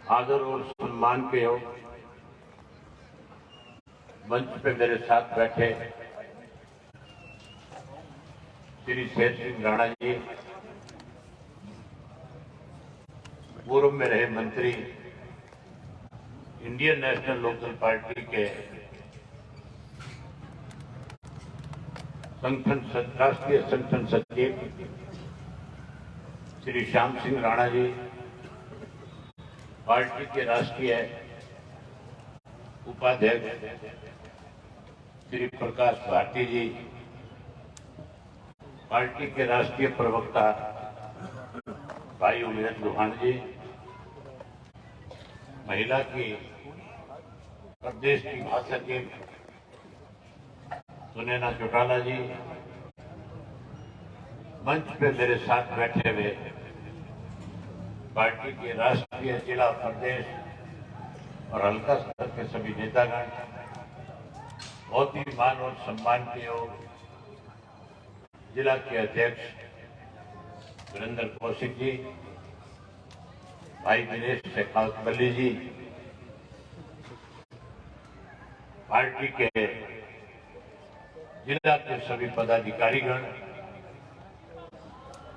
आदर और सम्मान के योग मंच पे मेरे साथ बैठे श्री शेर सिंह राणा जी, पूर्व में रहे मंत्री, इंडियन नेशनल लोकल पार्टी के राष्ट्रीय संगठन सचिव श्री श्याम सिंह राणा जी, पार्टी के राष्ट्रीय उपाध्यक्ष श्री प्रकाश भारती जी, पार्टी के राष्ट्रीय प्रवक्ता भाई उमेश लोहान जी, महिला की प्रदेश की महासचिव सुनैना चौटाला जी, मंच पे मेरे साथ बैठे हुए पार्टी के राष्ट्रीय, जिला, प्रदेश और हल्का स्तर के सभी नेतागण, बहुत ही मान और सम्मान के योग जिला के अध्यक्ष वीरेंद्र कौशिक जी, भाई दिनेश शेखावत मल्ली जी, पार्टी के जिला के सभी पदाधिकारीगण,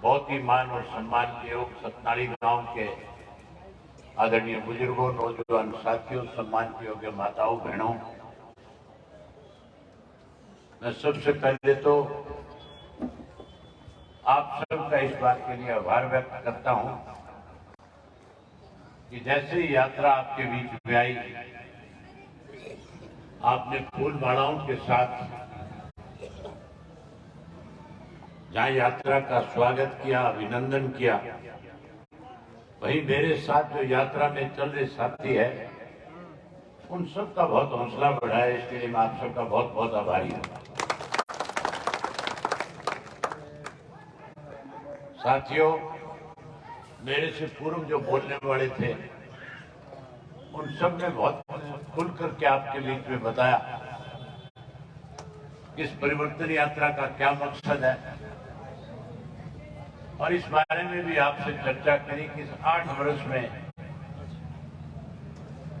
बहुत ही मान और सम्मान के योग सतनाड़ी गांव के आदरणीय बुजुर्गों, नौजवान साथियों, सम्मान के योग्य माताओं, बहनों, मैं सबसे पहले तो आप सबका इस बात के लिए आभार व्यक्त करता हूं कि जैसे ही यात्रा आपके बीच में आई, आपने फूल मालाओं के साथ जहां यात्रा का स्वागत किया, अभिनंदन किया, वहीं मेरे साथ जो यात्रा में चल रहे साथी है, उन सबका बहुत हौसला बढ़ाया। इसके लिए मैं आप सबका बहुत बहुत आभारी हूं। साथियों, मेरे से पूर्व जो बोलने वाले थे, उन सब ने बहुत खुल करके आपके बीच में बताया इस परिवर्तन यात्रा का क्या मकसद है, और इस बारे में भी आपसे चर्चा करी कि इस 8 वर्ष में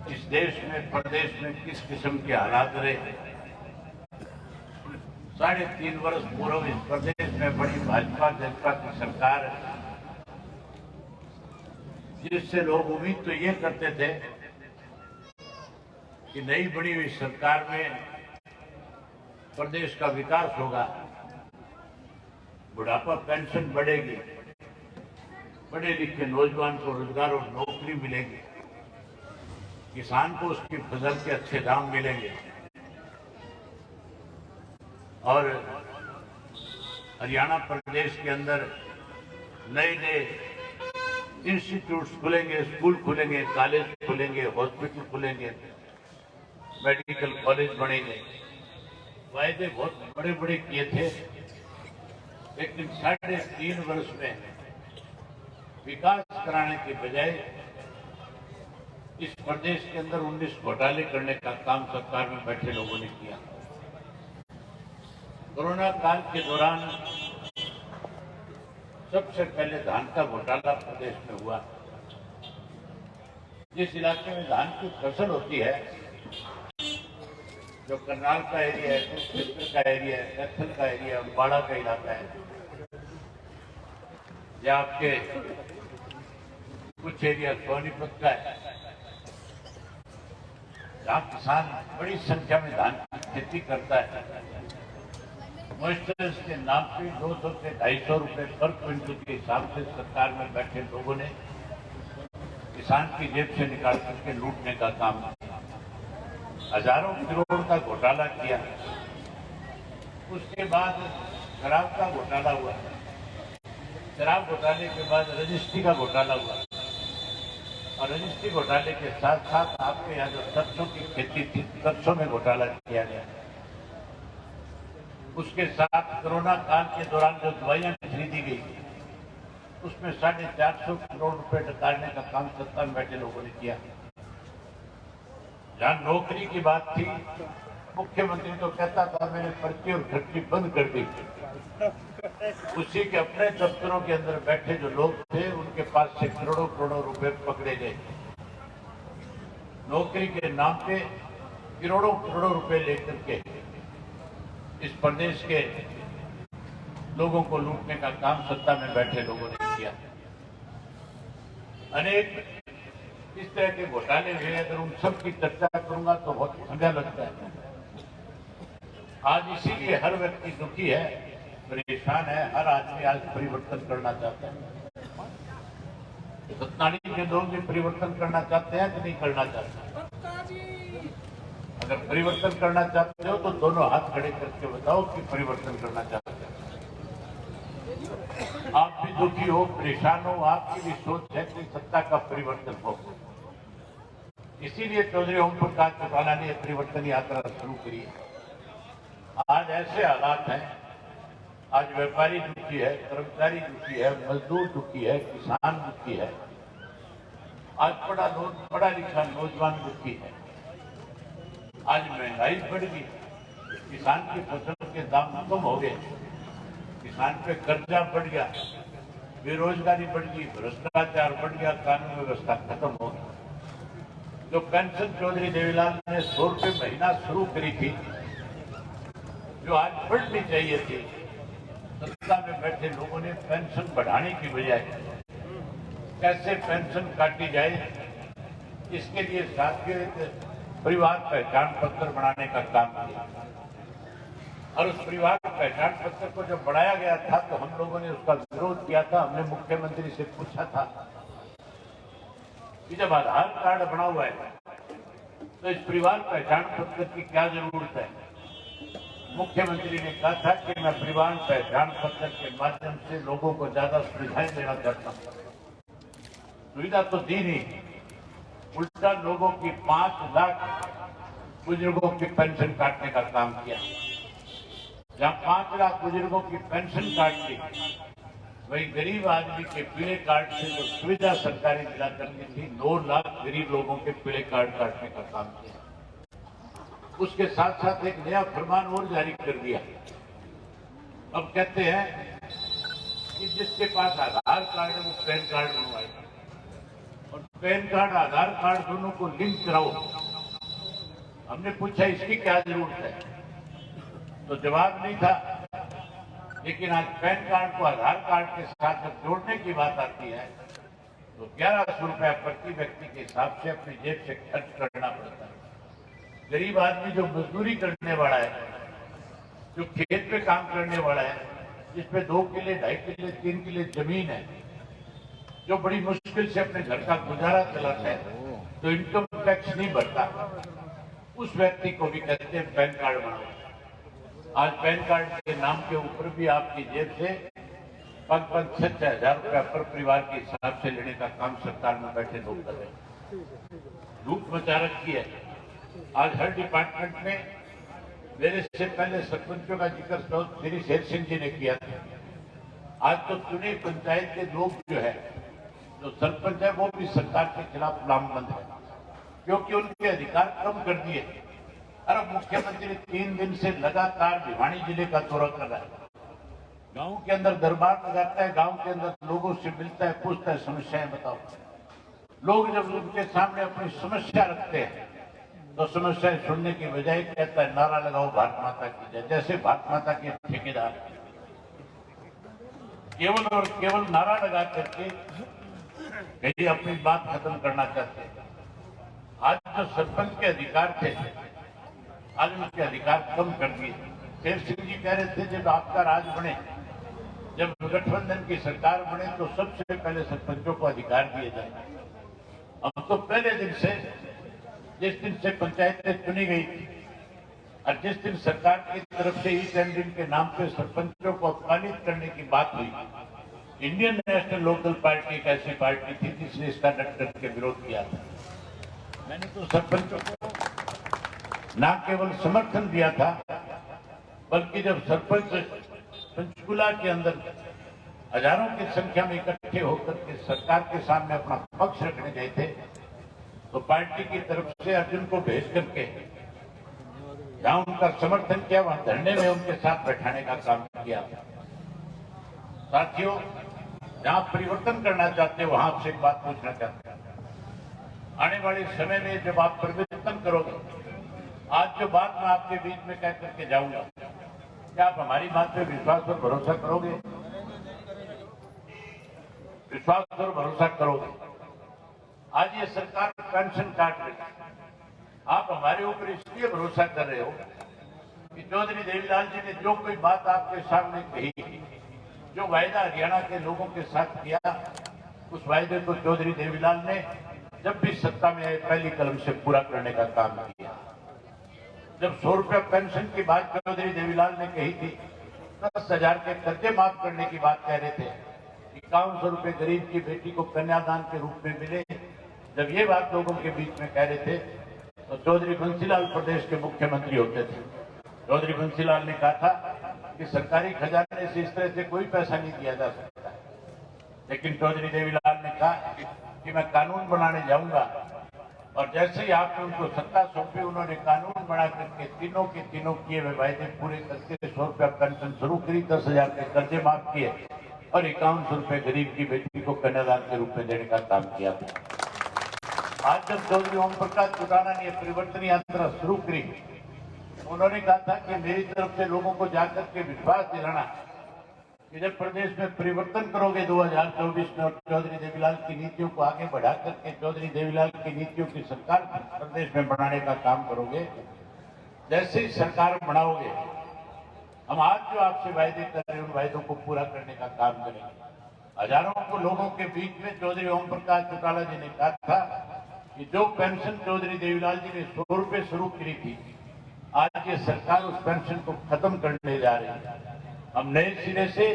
इस देश में, प्रदेश में किस किस्म के हालात रहे। 3.5 वर्ष पूर्व इस प्रदेश में बड़ी भाजपा जनता की सरकार है, जिससे लोग उम्मीद तो ये करते थे कि नई बनी हुई सरकार में प्रदेश का विकास होगा, बुढ़ापा पेंशन बढ़ेगी, पढ़े लिखे नौजवान को रोजगार और नौकरी मिलेगी, किसान को उसकी फसल के अच्छे दाम मिलेंगे, और हरियाणा प्रदेश के अंदर नए नए इंस्टीट्यूट्स खुलेंगे, स्कूल खुलेंगे, कॉलेज खुलेंगे, हॉस्पिटल खुलेंगे, मेडिकल कॉलेज बनेंगे। वायदे बहुत बड़े बड़े किए थे, लेकिन 3.5 वर्ष में विकास कराने के बजाय इस प्रदेश के अंदर 19 घोटाले करने का काम सरकार में बैठे लोगों ने किया। कोरोना काल के दौरान सबसे पहले धान का घोटाला प्रदेश में हुआ। जिस इलाके में धान की फसल होती है, जो करनाल का एरिया है, कुरुक्षेत्र का एरिया है, कैथल का एरिया, अम्बाड़ा का इलाका है, या आपके कुछ एरिया सोनीपत का है, जहाँ किसान बड़ी संख्या में धान की खेती करता है, मॉइस्चराइजर के नाम पे 200 से 250 रुपए पर क्विंटल के हिसाब से सरकार में बैठे लोगों ने किसान की जेब से निकाल करके लूटने का काम किया। हजारों करोड़ का घोटाला किया। उसके बाद शराब का घोटाला हुआ, शराब घोटाले के बाद रजिस्ट्री का घोटाला हुआ, और रजिस्ट्री घोटाले के साथ साथ आपके यहाँ जो सरसों की खेती थी, सरसों में घोटाला किया गया। उसके साथ कोरोना काल के दौरान जो दवाइयां खरीदी गई, उसमें 450 करोड़ रुपए डकाने का काम सत्ता में बैठे लोगों ने किया। जहां नौकरी की बात थी, मुख्यमंत्री तो कहता था मैंने पर्ची और खर्ची बंद कर दी। उसी के अपने दफ्तरों के अंदर बैठे जो लोग थे, उनके पास से करोड़ों करोड़ों रुपए पकड़े गए। नौकरी के नाम पे करोड़ों करोड़ों रुपए लेकर के इस प्रदेश के लोगों को लूटने का काम सत्ता में बैठे लोगों ने किया। अनेक इस तरह के घोटाले हुए, अगर उन सब की चर्चा करूंगा तो बहुत समय लगता है। आज इसीलिए हर व्यक्ति दुखी है, परेशान है, हर आदमी आज परिवर्तन करना चाहता है। सत्तानी के लोग भी परिवर्तन करना चाहते हैं कि नहीं करना चाहते? अगर परिवर्तन करना चाहते हो तो दोनों हाथ खड़े करके बताओ कि परिवर्तन करना चाहते हैं। आप भी दुखी हो, परेशान हो, आपकी भी सोच है कि सत्ता का परिवर्तन हो। इसीलिए चौधरी ओम प्रकाश चौटाला ने परिवर्तन यात्रा शुरू करी है। आज ऐसे हालात हैं, आज व्यापारी दुखी है, कर्मचारी दुखी है, मजदूर दुखी है, किसान दुखी है, आज पढ़ा लिखा नौजवान दुखी है। आज महंगाई बढ़ गई, किसान की फसल के दाम कम हो गए, किसान पे कर्जा बढ़ गया, बेरोजगारी बढ़ गई, भ्रष्टाचार बढ़ गया, कानून व्यवस्था खत्म हो गई। जो पेंशन चौधरी देवीलाल ने 100 रुपये महीना शुरू करी थी, जो आज बढ़नी चाहिए थी, सत्ता में बैठे लोगों ने पेंशन बढ़ाने की बजाय कैसे पेंशन काटी जाए, इसके लिए साथियों एक परिवार पहचान पत्र बनाने का काम किया। और उस परिवार पहचान पत्र को जब बढ़ाया गया था तो हम लोगों ने उसका विरोध किया था। हमने मुख्यमंत्री से पूछा था कि जब आधार कार्ड बना हुआ है तो इस परिवार पहचान पत्र की क्या जरूरत है? मुख्यमंत्री ने कहा था कि मैं परिवार पहचान पत्र के माध्यम से लोगों को ज्यादा सुविधाएं देना चाहता हूं। सुविधा तो दी नहीं, उल्टा लोगों की 5 लाख बुजुर्गों की पेंशन काटने का काम किया। जहां 5 लाख बुजुर्गों की पेंशन काट दी, वही गरीब आदमी के पीले कार्ड से जो सुविधा सरकारी दिला करती थी, 9 लाख गरीब लोगों के पीले कार्ड काटने का काम किया। उसके साथ साथ एक नया फरमान और जारी कर दिया। अब कहते हैं कि जिसके पास आधार कार्ड है वो पैन कार्ड बनवाएगा, और पैन कार्ड आधार कार्ड दोनों को लिंक कराओ। हमने पूछा इसकी क्या जरूरत है, तो जवाब नहीं था। लेकिन आज पैन कार्ड को आधार कार्ड के साथ जब जोड़ने की बात आती है तो 1100 रुपया प्रति व्यक्ति के हिसाब से अपनी जेब से खर्च करना पड़ता है। गरीब आदमी जो मजदूरी करने वाला है, जो खेत पे काम करने वाला है, जिसपे 2 किले 2.5 किले 3 किले जमीन है, जो बड़ी मुश्किल से अपने घर का गुजारा चलाता है, तो इनकम टैक्स नहीं भरता, उस व्यक्ति को भी कहते हैं पैन कार्ड बनाओ। आज पैन कार्ड के नाम के ऊपर भी आपकी जेब से 5-6 हजार रुपया पर परिवार के हिसाब से लेने का काम सरकार में बैठे लोग कर रहे हैं। लूट मचा रखी है। आज हर डिपार्टमेंट में, मेरे से पहले सरपंचों का जिक्र श्री शेर सिंह जी ने किया था। आज तो चुनी पंचायत के लोग जो है, जो सरपंच है, वो भी सरकार के खिलाफ लामबंद है, क्योंकि उनके अधिकार कम कर दिए। अरे मुख्यमंत्री 3 दिन से लगातार भिवानी जिले का दौरा कर रहा है, गांव के अंदर दरबार लगाता है, गांव के अंदर लोगों से मिलता है, पूछता है समस्याएं बताओ। लोग जब उनके सामने अपनी समस्या रखते हैं तो समस्याएं सुनने की बजाय कहता है नारा लगाओ भारत माता की जय, जैसे भारत माता के ठेकेदार केवल और केवल नारा लगा करके कहीं अपनी बात खत्म करना चाहते हैं। आज जो सरपंच के अधिकार थे, आज उनके अधिकार कम कर दिए। शेर सिंह जी कह रहे थे जब आपका राज बने, जब गठबंधन की सरकार बने तो सबसे पहले सरपंचों को अधिकार दिए जाए। अब तो पहले दिन से, जिस दिन से पंचायतें चुनी गई थी और जिस दिन सरकार की तरफ से ई टेंडरिंग के नाम पे सरपंचों को अपमानित करने की बात हुई, इंडियन नेशनल लोकल पार्टी एक ऐसी पार्टी थी जिसने इसका डट डट के विरोध किया था। मैंने तो सरपंचों को न केवल समर्थन दिया था, बल्कि जब सरपंच पंचकुला के अंदर हजारों की संख्या में इकट्ठे होकर के सरकार के सामने अपना पक्ष रखने गए थे, तो पार्टी की तरफ से अर्जुन को भेज करके जहां उनका समर्थन किया, वहां धरने में उनके साथ बैठाने का काम किया। साथियों, जहां परिवर्तन करना चाहते हैं वहां आपसे एक बात पूछना चाहते हैं। आने वाले समय में जब आप परिवर्तन करोगे, आज जो बात मैं आपके बीच में कह करके जाऊंगा, क्या आप हमारी बात पे विश्वास और भरोसा करोगे? विश्वास और भरोसा करोगे? आज ये सरकार पेंशन काट रही है, आप हमारे ऊपर इसलिए भरोसा कर रहे हो कि चौधरी देवीलाल जी ने जो कोई बात आपके सामने कही, जो वायदा हरियाणा के लोगों के साथ किया, उस वायदे को चौधरी देवीलाल ने जब भी सत्ता में आए पहली कलम से पूरा करने का काम किया। जब 100 रुपया पेंशन की बात चौधरी देवीलाल ने कही थी, 10,000 के कर्जे माफ करने की बात कह रहे थे, 5100 रुपये गरीब की बेटी को कन्यादान के रूप में मिले, जब ये बात लोगों के बीच में कह रहे थे तो चौधरी बंसीलाल प्रदेश के मुख्यमंत्री होते थे। चौधरी बंसीलाल ने कहा था कि सरकारी खजाने से इस तरह से कोई पैसा नहीं दिया जा सकता, लेकिन चौधरी देवीलाल ने कहा कि मैं कानून बनाने जाऊंगा, और जैसे ही आपने उनको सत्ता सौंपी, उन्होंने कानून बना करके तीनों के तीनों किए हुए वायदे पूरे करके 100 रुपया पेंशन शुरू करी, 10,000 के कर्जे माफ किए और 5100 रुपये गरीब की बेटी को कन्यादान के रूप में देने का काम किया। आज जब चौधरी ओम प्रकाश चौटाला ने परिवर्तन यात्रा शुरू करी, उन्होंने कहा था कि मेरी तरफ से लोगों को जाकर के विश्वास दिलाना कि जब प्रदेश में परिवर्तन करोगे 2024 में, और चौधरी देवीलाल की नीतियों को आगे बढ़ा करके चौधरी देवीलाल की नीतियों की सरकार प्रदेश में बनाने का काम करोगे, जैसे ही सरकार बनाओगे, हम आज जो आपसे वायदे कर रहे हैं उन वायदों को पूरा करने का काम करेंगे। हजारों को लोगों के बीच में चौधरी ओम प्रकाश चौटाला जी ने कहा था कि जो पेंशन चौधरी देवीलाल जी ने 100 रुपये शुरू की थी, आज ये सरकार उस पेंशन को खत्म करने जा रही है। हम नए सिरे से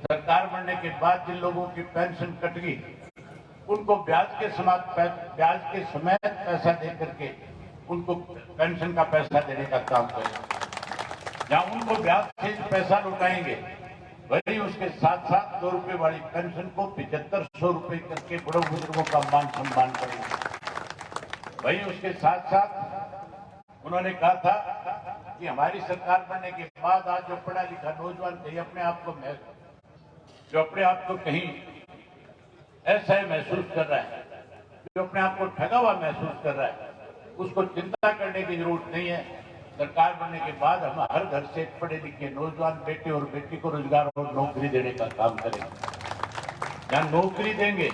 सरकार बनने के बाद जिन लोगों की पेंशन कट गई, उनको ब्याज के समेत पैसा दे करके उनको पेंशन का पैसा देने का काम करेंगे। जहां उनको ब्याज से पैसा लौटाएंगे, वही उसके साथ साथ 2 रुपये वाली पेंशन को 7500 रुपये करके बड़े बुजुर्गों का मान सम्मान करेंगे। वही उसके साथ साथ उन्होंने कहा था कि हमारी सरकार बनने के बाद आज जो पढ़ा लिखा नौजवान कहीं अपने आप को कहीं ऐसा महसूस कर रहा है, जो अपने आप को ठगा हुआ महसूस कर रहा है, उसको चिंता करने की जरूरत नहीं है। सरकार बनने के बाद हम हर घर से पढ़े लिखे नौजवान बेटे और बेटी को रोजगार और नौकरी देने का काम करेंगे। जहां नौकरी देंगे,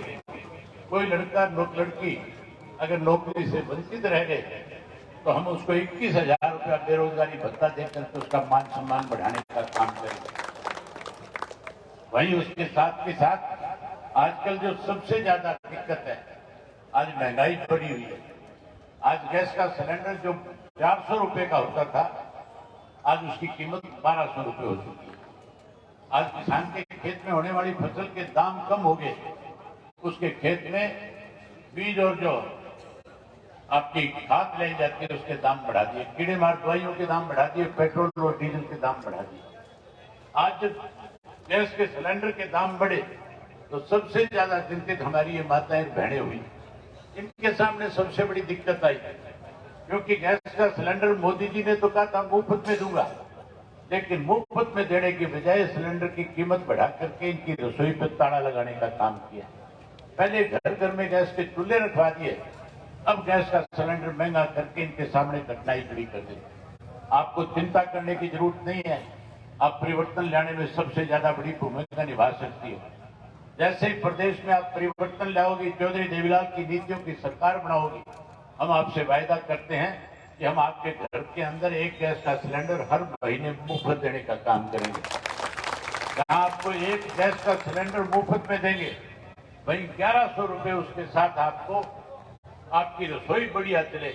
कोई लड़का लड़की अगर नौकरी से वंचित रह गए तो हम उसको 21,000 रुपया बेरोजगारी भत्ता देकर तो उसका मान सम्मान बढ़ाने का काम करेंगे। वहीं उसके साथ के साथ आजकल जो सबसे ज्यादा दिक्कत है, आज महंगाई बढ़ी हुई है। आज गैस का सिलेंडर जो 400 रुपये का होता था, आज उसकी कीमत 1200 रुपये हो चुकी है। आज किसान के खेत में होने वाली फसल के दाम कम हो गए, उसके खेत में बीज और जो आपकी खाद लाई जाती है उसके दाम बढ़ा दिए, कीड़े मार दवाइयों के दाम बढ़ा दिए, पेट्रोल और डीजल के दाम बढ़ा दिए। आज जब गैस के सिलेंडर के दाम बढ़े तो सबसे ज्यादा चिंतित हमारी ये माताएं बहनें हुई। इनके सामने सबसे बड़ी दिक्कत आई, क्योंकि गैस का सिलेंडर मोदी जी ने तो कहा था मुफ्त में दूंगा, लेकिन मुफ्त में देने की बजाय सिलेंडर की कीमत बढ़ा करके इनकी रसोई पर ताला लगाने का काम किया। पहले घर घर में गैस के चूल्हे रखवा दिए, अब गैस का सिलेंडर महंगा करके इनके सामने कठिनाई खड़ी कर दी। आपको चिंता करने की जरूरत नहीं है, आप परिवर्तन लाने में सबसे ज्यादा बड़ी भूमिका निभा सकती हो। जैसे ही प्रदेश में आप परिवर्तन लाओगी, चौधरी देवीलाल की नीतियों की सरकार बनाओगी, हम आपसे वायदा करते हैं कि हम आपके घर के अंदर एक गैस का सिलेंडर हर महीने मुफ्त देने का काम करेंगे। जहां आपको एक गैस का सिलेंडर मुफ्त में देंगे, वहीं 1100 रुपये उसके साथ आपको आपकी रसोई बढ़िया चले,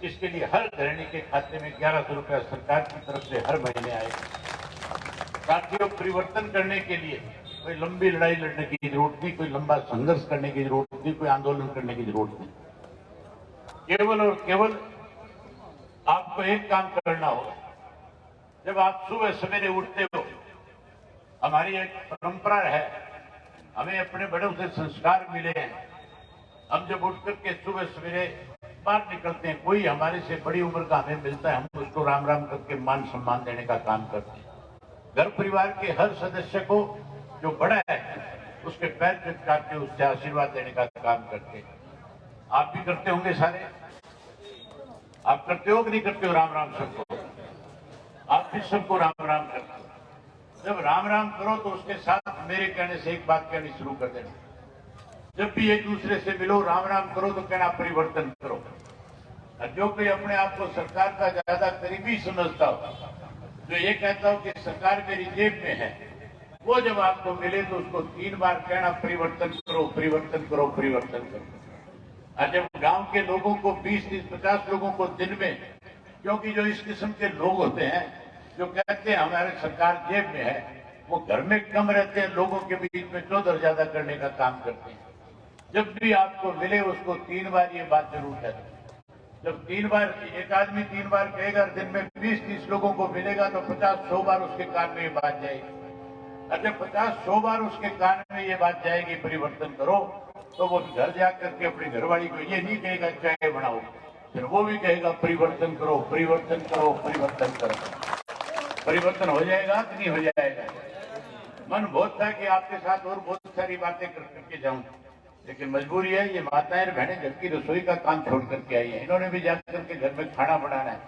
इसके लिए हर गृहिणी के खाते में 1100 रुपया सरकार की तरफ से हर महीने आएगा। साथियों, परिवर्तन करने के लिए कोई लंबी लड़ाई लड़ने की जरूरत नहीं, कोई लंबा संघर्ष करने की जरूरत नहीं, कोई आंदोलन करने की जरूरत नहीं। केवल और केवल आपको एक काम करना होगा। जब आप सुबह सवेरे उठते हो, हमारी एक परंपरा है, हमें अपने बड़ों से संस्कार मिले हैं। हम जब उठ करके सुबह सवेरे बाहर निकलते हैं, कोई हमारे से बड़ी उम्र का हमें मिलता है, हम उसको राम राम करके मान सम्मान देने का काम करते हैं। घर परिवार के हर सदस्य को जो बड़ा है उसके पैर चटका के उससे आशीर्वाद देने का काम करते हैं। आप भी करते होंगे सारे, आप करते हो कि नहीं करते हो राम राम सबको? आप भी सबको राम राम करते हो। जब राम राम करो तो उसके साथ मेरे कहने से एक बात कहनी शुरू कर देना। जब भी एक दूसरे से मिलो राम राम करो तो कहना परिवर्तन करो। और जो कोई अपने आप को सरकार का ज्यादा करीबी समझता हो, जो ये कहता हो कि सरकार मेरी जेब में है, वो जब आपको मिले तो उसको 3 बार कहना परिवर्तन करो, परिवर्तन करो, परिवर्तन करो। और जब गांव के लोगों को 20, 30, 50 लोगों को दिन में, क्योंकि जो इस किस्म के लोग होते हैं जो कहते हैं हमारे सरकार जेब में है, वो घर में कम रहते हैं, लोगों के बीच में चौधर ज्यादा करने का काम करते हैं। जब भी आपको मिले उसको 3 बार ये बात जरूर कह दो। जब 3 बार एक आदमी 3 बार कहेगा, दिन में 20-30 लोगों को मिलेगा तो 50-100 बार उसके कान में ये बात जाएगी। और जब 50-100 बार उसके कान में ये बात जाएगी परिवर्तन करो, तो वो घर जाकर के अपनी घरवाली को ये नहीं कहेगा चाय बनाओ, फिर वो भी कहेगा परिवर्तन करो, परिवर्तन करो, परिवर्तन करो। परिवर्तन हो जाएगा कि नहीं हो जाएगा? मन बहुत था कि आपके साथ और बहुत सारी बातें करके जाऊं, लेकिन मजबूरी है। ये माताएं और बहनें घर की रसोई का काम छोड़ करके आई है, इन्होंने भी जाकर के घर में खाना बनाना है,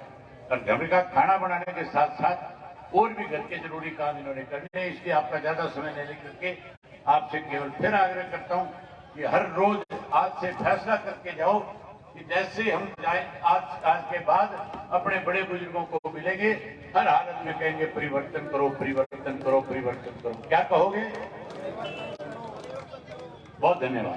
और घर का खाना बनाने के साथ साथ और भी घर के जरूरी काम इन्होंने करने हैं। इसलिए आपका ज्यादा समय नहीं लेकर आपसे केवल फिर आग्रह करता हूं कि हर रोज आज से फैसला करके जाओ कि जैसे हम आज के बाद अपने बड़े बुजुर्गों को मिलेंगे, हर हालत में कहेंगे परिवर्तन करो, परिवर्तन करो, परिवर्तन करो। क्या कहोगे? बहुत धन्यवाद।